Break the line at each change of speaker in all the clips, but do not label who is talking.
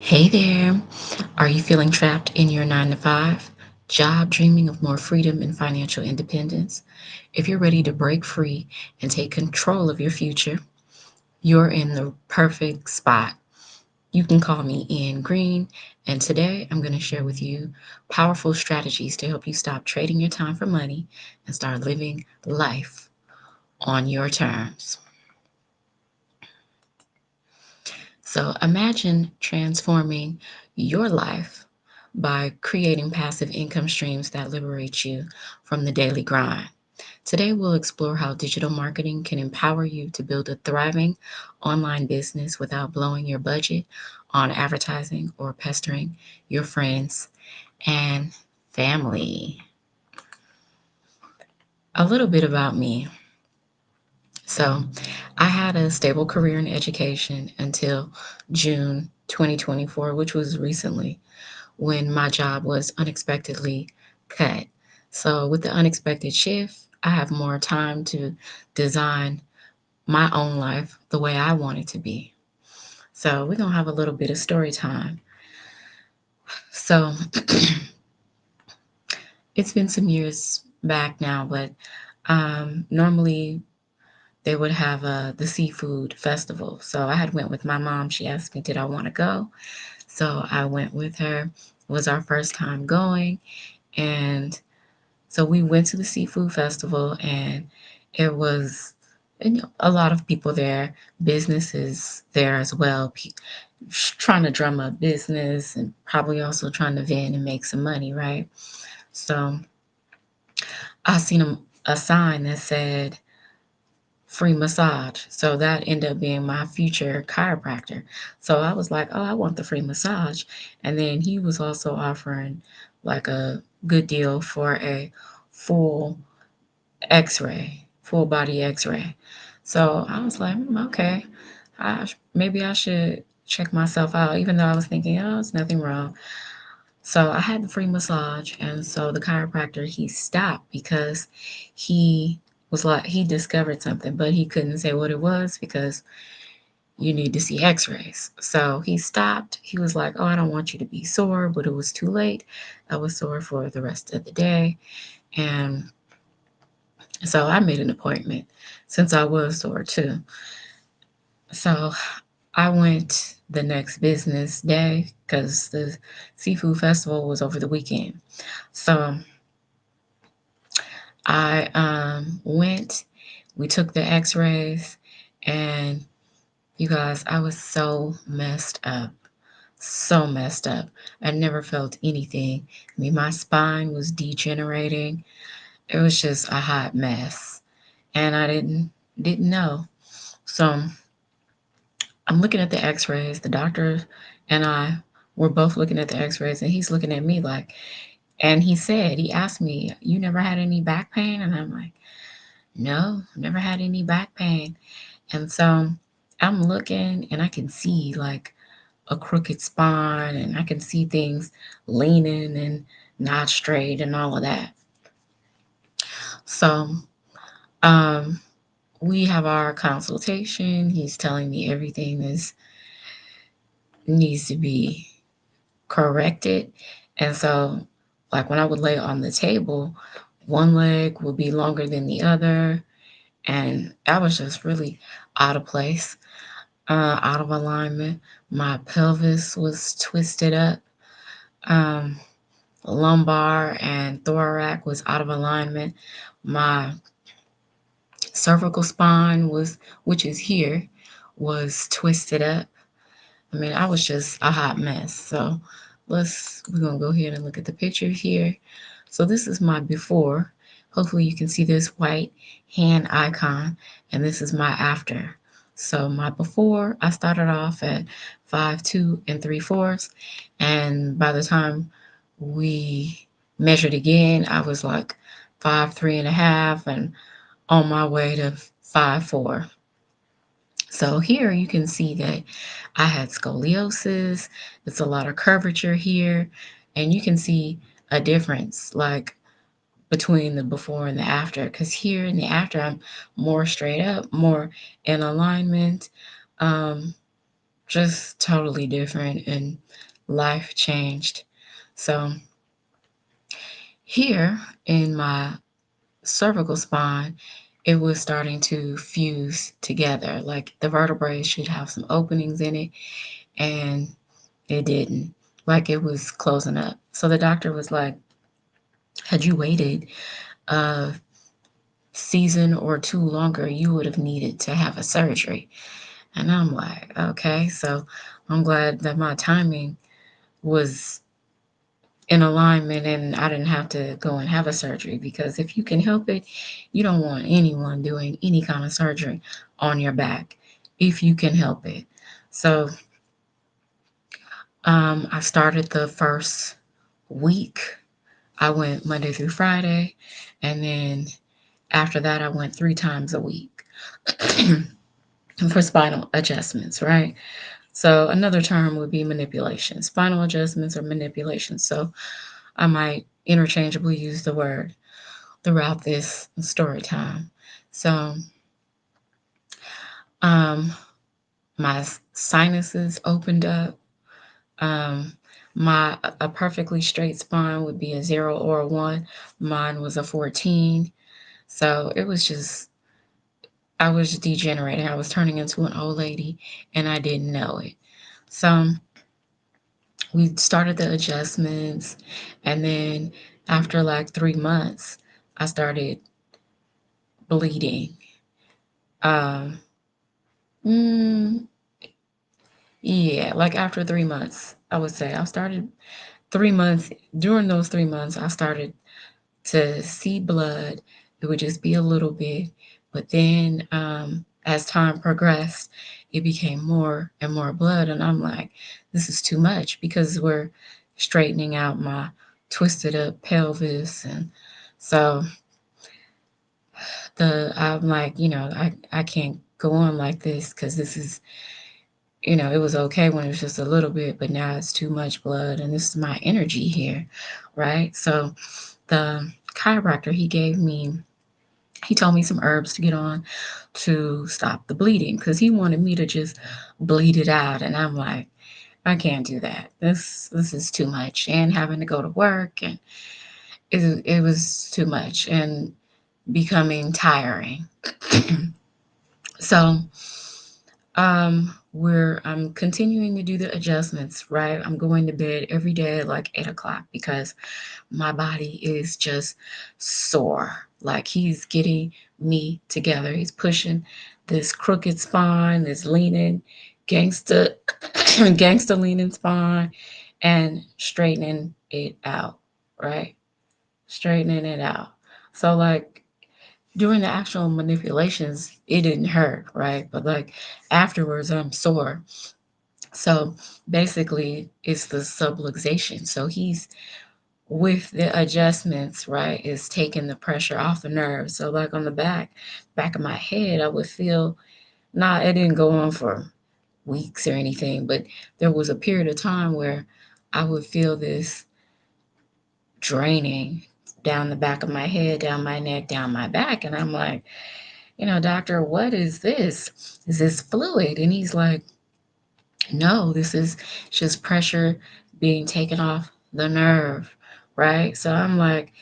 Hey there. Are you feeling trapped in your 9 to 5 job, dreaming of more freedom and financial independence? If you're ready to break free and take control of your future, you're in the perfect spot. You can call me Ian Green, and today I'm going to share with you powerful strategies to help you stop trading your time for money and start living life on your terms. So imagine transforming your life by creating passive income streams that liberate you from the daily grind. Today, we'll explore how digital marketing can empower you to build a thriving online business without blowing your budget on advertising or pestering your friends and family. A little bit about me. So, I had a stable career in education until June 2024, which was recently when my job was unexpectedly cut. So, with the unexpected shift, I have more time to design my own life the way I want it to be. So, we're going to have a little bit of story time. So, it's been some years back now, but normally they would have the seafood festival. So I had went with my mom. She asked me, did I want to go? So I went with her. It was our first time going. And so we went to the seafood festival, and it was a lot of people there, businesses there as well, trying to drum up business and probably also trying to vend and make some money, right? So I seen a sign that said free massage. So that ended up being my future chiropractor. So I was like, oh, I want the free massage. And then he was also offering like a good deal for a full x-ray, full body x-ray. So I was like, okay, maybe I should check myself out, even though I was thinking, oh, it's nothing wrong. So I had the free massage, and so the chiropractor, he stopped because he was like, he discovered something, but he couldn't say what it was because you need to see x-rays. So he stopped. He was like, oh, I don't want you to be sore, but it was too late. I was sore for the rest of the day. And so I made an appointment since I was sore too. So I went the next business day because the seafood festival was over the weekend. So I went, we took the x-rays, and you guys, I was so messed up. So messed up. I never felt anything. I mean, my spine was degenerating. It was just a hot mess. And I didn't know. So I'm looking at the x-rays. The doctor and I were both looking at the x-rays, and he's looking at me like, and he asked me, you never had any back pain? And I'm like, no, never had any back pain. And so I'm looking, and I can see like a crooked spine, and I can see things leaning and not straight and all of that. So um, we have our consultation. He's telling me everything is needs to be corrected. And so, like when I would lay on the table, one leg would be longer than the other. And I was just really out of place, out of alignment. My pelvis was twisted up. Um, Lumbar and thorax was out of alignment. My cervical spine was, which is here, was twisted up. I mean, I was just a hot mess. So we're gonna go ahead and look at the picture here. So this is my before. Hopefully you can see this white hand icon, and this is my after. So my before, I started off at 5'2 3/4", and by the time we measured again, I was like 5'3 1/2", and on my way to 5'4". So here you can see that I had scoliosis. It's a lot of curvature here, and you can see a difference like between the before and the after. Because here in the after, I'm more straight up, more in alignment. Um, just totally different, and life changed. So here in my cervical spine, it was starting to fuse together. Like the vertebrae should have some openings in it, and it didn't. Like it was closing up. So the doctor was like, had you waited a season or two longer, you would have needed to have a surgery. And I'm like, okay. So I'm glad that my timing was in alignment and I didn't have to go and have a surgery, because if you can help it, you don't want anyone doing any kind of surgery on your back if you can help it. So I started the first week. I went Monday through Friday, and then after that, I went 3 times a week for spinal adjustments, right? So another term would be manipulation. Spinal adjustments or manipulation. So I might interchangeably use the word throughout this story time. So, um, my sinuses opened up. Um, my a perfectly straight spine would be a 0 or a 1. Mine was a 14. So it was just I was degenerating. I was turning into an old lady, and I didn't know it. So we started the adjustments, and then after like 3 months, I started bleeding. Um, mm, Yeah, like after 3 months, I would say I started 3 months. During those 3 months, I started to see blood. It would just be a little bit, but then as time progressed, it became more and more blood, and I'm like, this is too much, because we're straightening out my twisted up pelvis, and so the I'm like, I can't go on like this, because this is it was okay when it was just a little bit, but now it's too much blood, and this is my energy here, right? So the chiropractor, he told me some herbs to get on to stop the bleeding, because he wanted me to just bleed it out, and I'm like, I can't do that. This is too much, and having to go to work, and it was too much and becoming tiring. So I'm continuing to do the adjustments, right? I'm going to bed every day at like 8 o'clock, because my body is just sore. Like he's getting me together. He's pushing this crooked spine, this leaning, gangster, gangster leaning spine, and straightening it out, right? Straightening it out. So like during the actual manipulations, it didn't hurt, right? But like afterwards, I'm sore. So basically, it's the subluxation. So he's with the adjustments, right, is taking the pressure off the nerves. So like on the back of my head, I would feel, it didn't go on for weeks or anything, but there was a period of time where I would feel this draining down the back of my head, down my neck, down my back. And I'm like, doctor, what is this? Is this fluid? And he's like, no, this is just pressure being taken off the nerve, right? So I'm like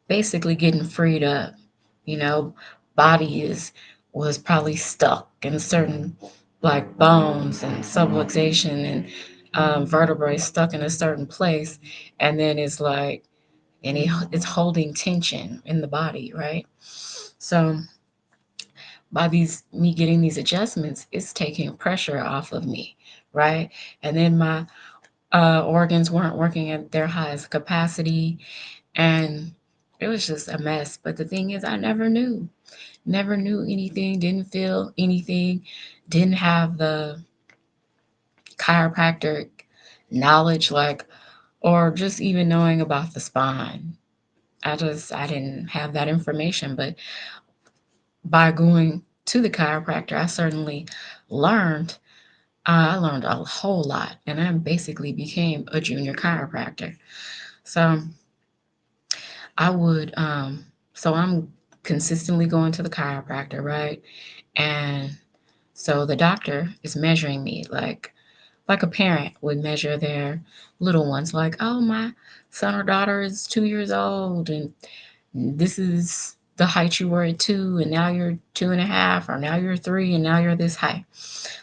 basically getting freed up. You know, body is was probably stuck in certain like bones and subluxation and vertebrae stuck in a certain place, and then it's like it's holding tension in the body, right? So by these me getting these adjustments, it's taking pressure off of me, right? And then my organs weren't working at their highest capacity, and it was just a mess. But the thing is, I never knew anything, didn't feel anything, didn't have the chiropractic knowledge, like, or just even knowing about the spine. I didn't have that information, but by going to the chiropractor, I certainly learned. I learned a whole lot, and I basically became a junior chiropractor. So I would, so I'm consistently going to the chiropractor, right? And so the doctor is measuring me, like like a parent would measure their little ones, like, oh, my son or daughter is 2 years old, and this is the height you were at two, and now you're two and a half, or now you're three, and now you're this height.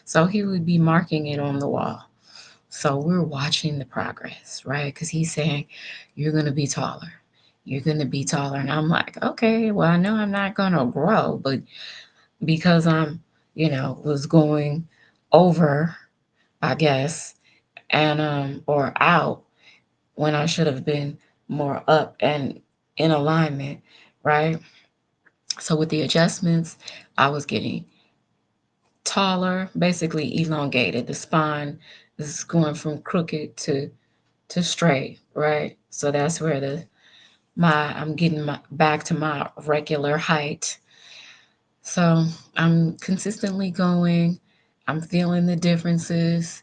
So he would be marking it on the wall. So we're watching the progress, right? Because he's saying, you're going to be taller. You're going to be taller. And I'm like, okay, well, I know I'm not going to grow, but because was going over, I guess, and or out when I should have been more up and in alignment, right? So with the adjustments, I was getting taller, basically elongated. The spine is going from crooked to straight, right? So that's where the my I'm getting back to my regular height. So I'm consistently going. I'm feeling the differences,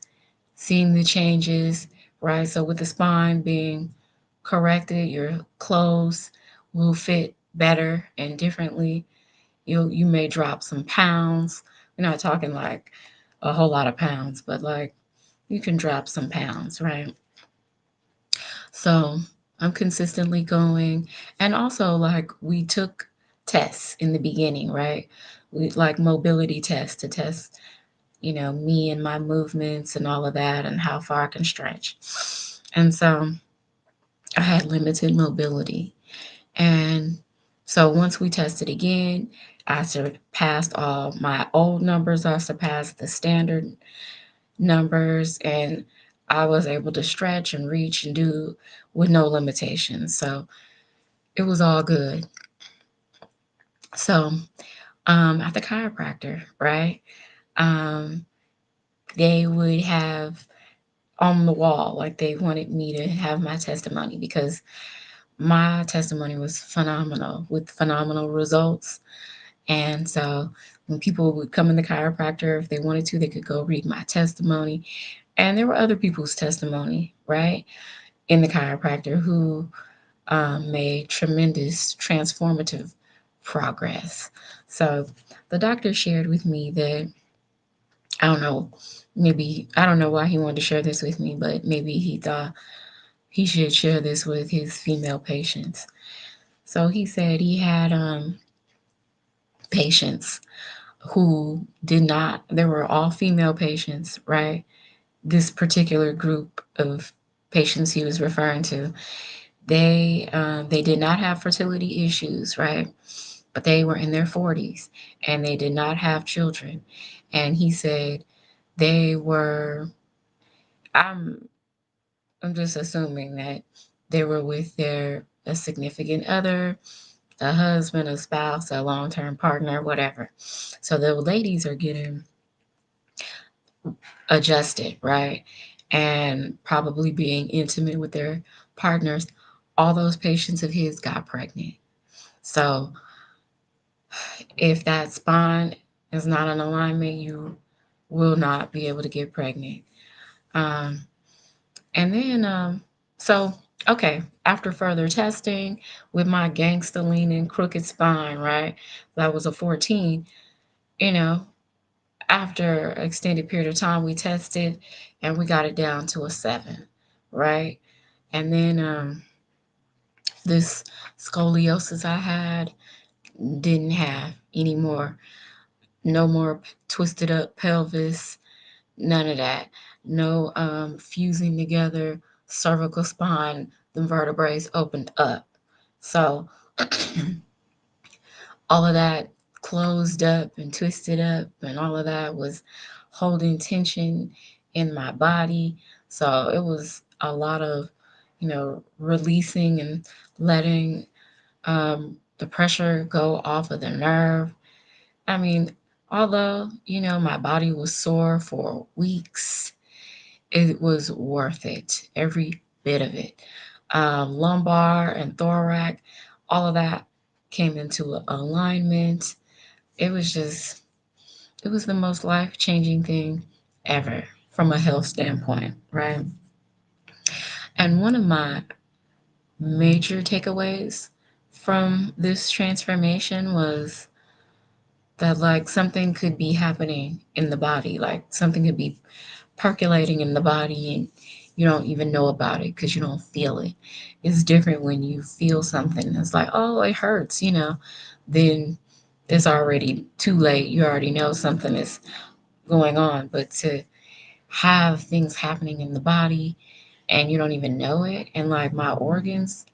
seeing the changes, right? So with the spine being corrected, your clothes will fit better and differently. You may drop some pounds. We're not talking like a whole lot of pounds, but like you can drop some pounds, right? So I'm consistently going. And also, like, we took tests in the beginning, right? We like mobility tests to test, me and my movements and all of that and how far I can stretch. And so I had limited mobility. And so once we tested again, I surpassed all my old numbers, I surpassed the standard numbers, and I was able to stretch and reach and do with no limitations. So it was all good. So at the chiropractor, right? Um, they would have on the wall, like they wanted me to have my testimony because my testimony was phenomenal with phenomenal results. And so when people would come in the chiropractor, if they wanted to, they could go read my testimony. And there were other people's testimony, right, in the chiropractor who made tremendous transformative progress. So the doctor shared with me that, I don't know, maybe, I don't know why he wanted to share this with me, but maybe he thought he should share this with his female patients. So he said he had patients who did not, they were all female patients, right? This particular group of patients he was referring to, they did not have fertility issues, right? But they were in their 40s and they did not have children. And he said they were, I'm I'm just assuming that they were with their a significant other, a husband, a spouse, a long-term partner, whatever. So the ladies are getting adjusted, right? And probably being intimate with their partners. All those patients of his got pregnant. So if that spine is not in alignment, you will not be able to get pregnant. Um, and then, so, okay, after further testing with my gangsta leaning crooked spine, right? That was a 14, you know, after an extended period of time, we tested and we got it down to a 7, right? And then this scoliosis I had didn't have anymore. No more twisted up pelvis, none of that. No fusing together cervical spine, the vertebrae opened up. So all of that closed up and twisted up, and all of that was holding tension in my body. So it was a lot of, releasing and letting the pressure go off of the nerve. I mean, although, my body was sore for weeks, it was worth it, every bit of it. Lumbar and thorax, all of that came into alignment. It was just, it was the most life changing thing ever from a health standpoint, right? And one of my major takeaways from this transformation was that, like, something could be happening in the body, like something could be percolating in the body and you don't even know about it because you don't feel it. It's different when you feel something. It's like, oh, it hurts, then it's already too late. You already know something is going on. But to have things happening in the body and you don't even know it, and like my organs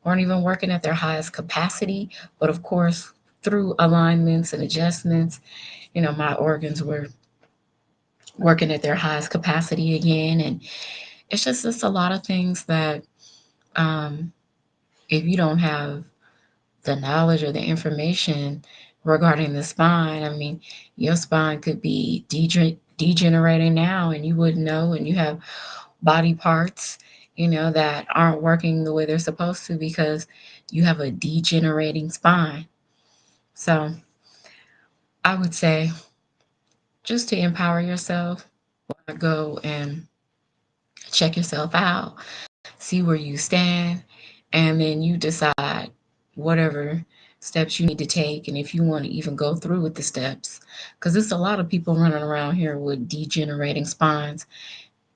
weren't even working at their highest capacity, but of course, through alignments and adjustments, my organs were working at their highest capacity again. And it's a lot of things that um, if you don't have the knowledge or the information regarding the spine, I mean, your spine could be degenerating now and you wouldn't know, and you have body parts, that aren't working the way they're supposed to because you have a degenerating spine. So I would say just to empower yourself, go and check yourself out, see where you stand, and then you decide whatever steps you need to take and if you want to even go through with the steps. Because there's a lot of people running around here with degenerating spines,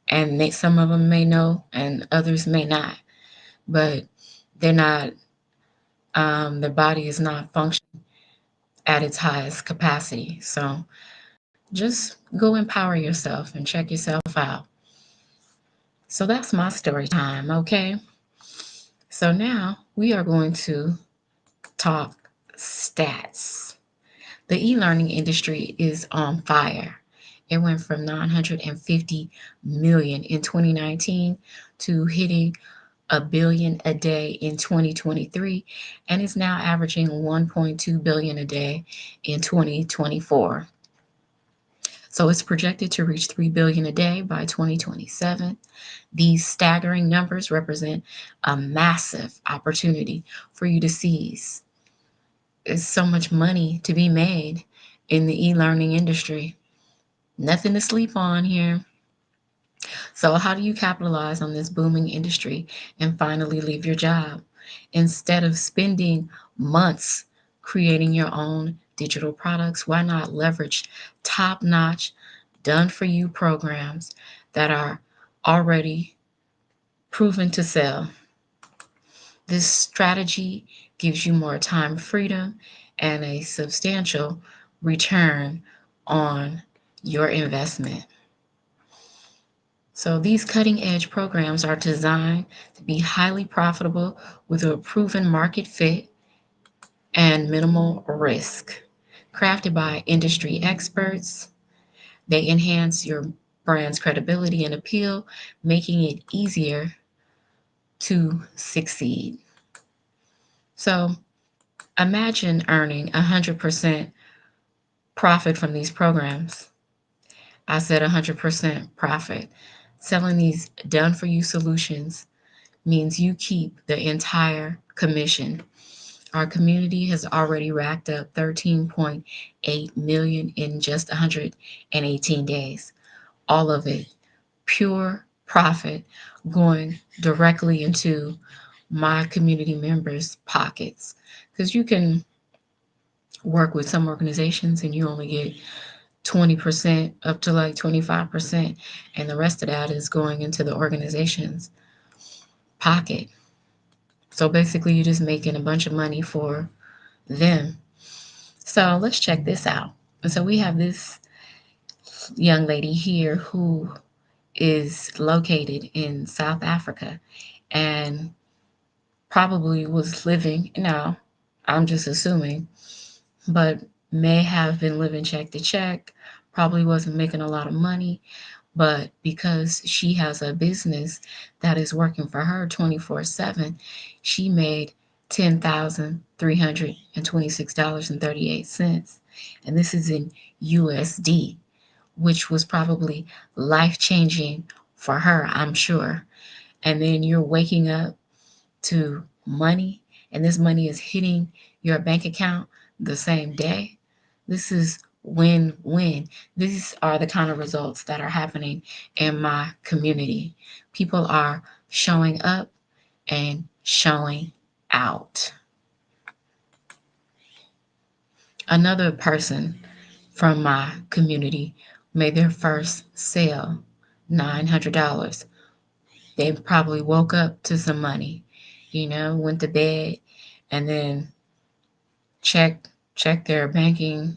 and some of them may know and others may not, but they're not, their body is not functioning at its highest capacity. So just go empower yourself and check yourself out. So that's my story time, okay? So now we are going to talk stats. The e-learning industry is on fire. It went from 950 million in 2019 to hitting a billion a day in 2023 and is now averaging 1.2 billion a day in 2024. So it's projected to reach 3 billion a day by 2027. These staggering numbers represent a massive opportunity for you to seize. There's so much money to be made in the e-learning industry. Nothing to sleep on here. So, how do you capitalize on this booming industry and finally leave your job? Instead of spending months creating your own digital products, why not leverage top notch, done for you programs that are already proven to sell? This strategy gives you more time freedom and a substantial return on your investment. So these cutting edge programs are designed to be highly profitable with a proven market fit and minimal risk. Crafted by industry experts, they enhance your brand's credibility and appeal, making it easier to succeed. So imagine earning 100% profit from these programs. I said 100% profit. Selling these done for you solutions means you keep the entire commission. Our community has already racked up 13.8 million in just 118 days. All of it pure profit going directly into my community members' pockets. Because you can work with some organizations and you only get 20% up to like 25%, and the rest of that is going into the organization's pocket. So basically, you're just making a bunch of money for them. So let's check this out. And so we have this young lady here who is located in South Africa and probably was living, I'm just assuming, but may have been living check to check, probably wasn't making a lot of money, but because she has a business that is working for her 24/7, she made $10,326.38. And this is in USD, which was probably life changing for her, I'm sure. And then you're waking up to money, and this money is hitting your bank account the same day. This is win win. These are the kind of results that are happening in my community. People are showing up and showing out. Another person from my community made their first sale $900. They probably woke up to some money, went to bed, and then checked checked their banking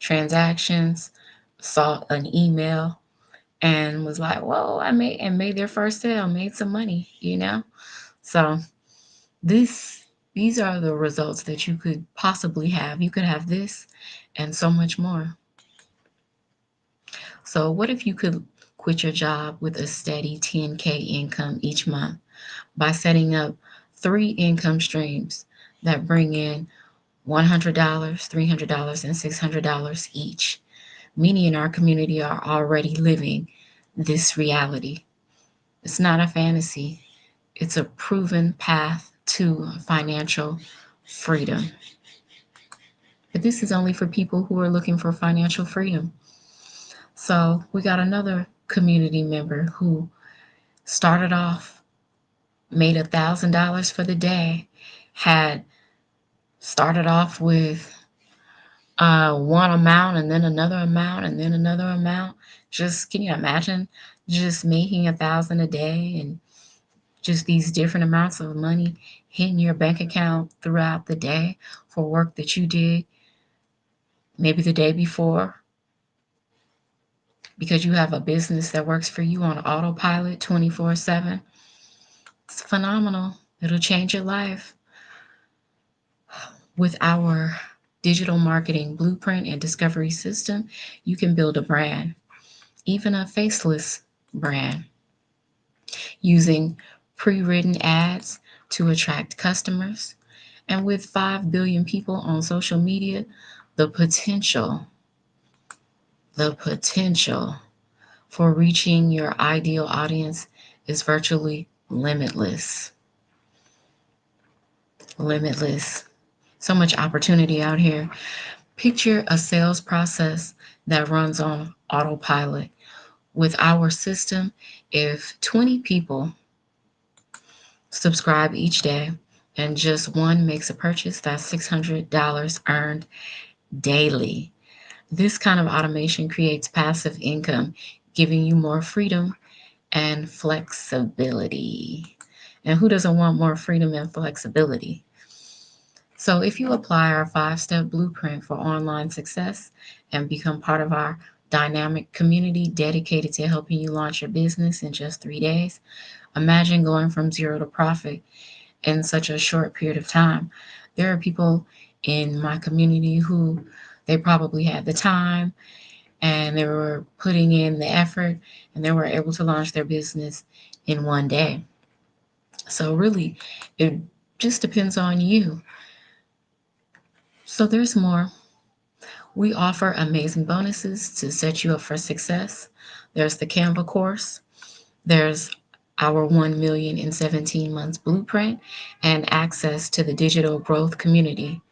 transactions, saw an email, and was like, "Whoa, I made their first sale, made some money." So this these are the results that you could possibly have. You could have this and so much more. So what if you could quit your job with a steady 10K income each month by setting up three income streams that bring in $100, $300, and $600 each? Many in our community are already living this reality. It's not a fantasy, it's a proven path to financial freedom. But this is only for people who are looking for financial freedom. So we got another community member who started off, made $1,000 for the day, had started off with one amount and then another amount and then another amount. Just can you imagine just making 1,000 a day and just these different amounts of money hitting your bank account throughout the day for work that you did maybe the day before because you have a business that works for you on autopilot 24/7. It's phenomenal. It'll change your life. With our digital marketing blueprint and discovery system, you can build a brand, even a faceless brand, using pre written ads to attract customers. And with 5 billion people on social media, the potential, the potential for reaching your ideal audience is virtually limitless. Limitless. So much opportunity out here. Picture a sales process that runs on autopilot. With our system, if 20 people subscribe each day and just one makes a purchase, that's $600 earned daily. This kind of automation creates passive income, giving you more freedom and flexibility. And who doesn't want more freedom and flexibility? So, if you apply our 5 step blueprint for online success and become part of our dynamic community dedicated to helping you launch your business in just 3 days, imagine going from zero to profit in such a short period of time. There are people in my community who they probably had the time and they were putting in the effort and they were able to launch their business in one day. So, really, it just depends on you. So, there's more. We offer amazing bonuses to set you up for success. There's the Canva course, there's our 1 million in 17 months blueprint, and access to the digital growth community.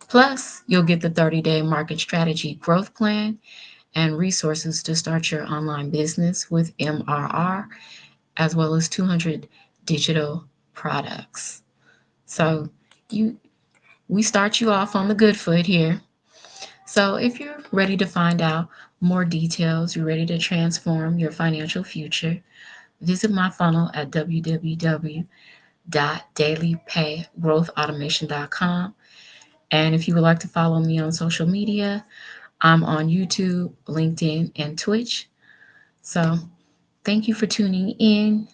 Plus, you'll get the 30-day market strategy growth plan and resources to start your online business with MRR, as well as 200 digital products. So, you we start you off on the good foot here. So, if you're ready to find out more details, you're ready to transform your financial future, visit my funnel at www.dailypaygrowthautomation.com. And if you would like to follow me on social media, I'm on YouTube, LinkedIn, and Twitch. So, thank you for tuning in.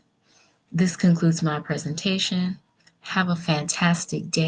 This concludes my presentation. Have a fantastic day.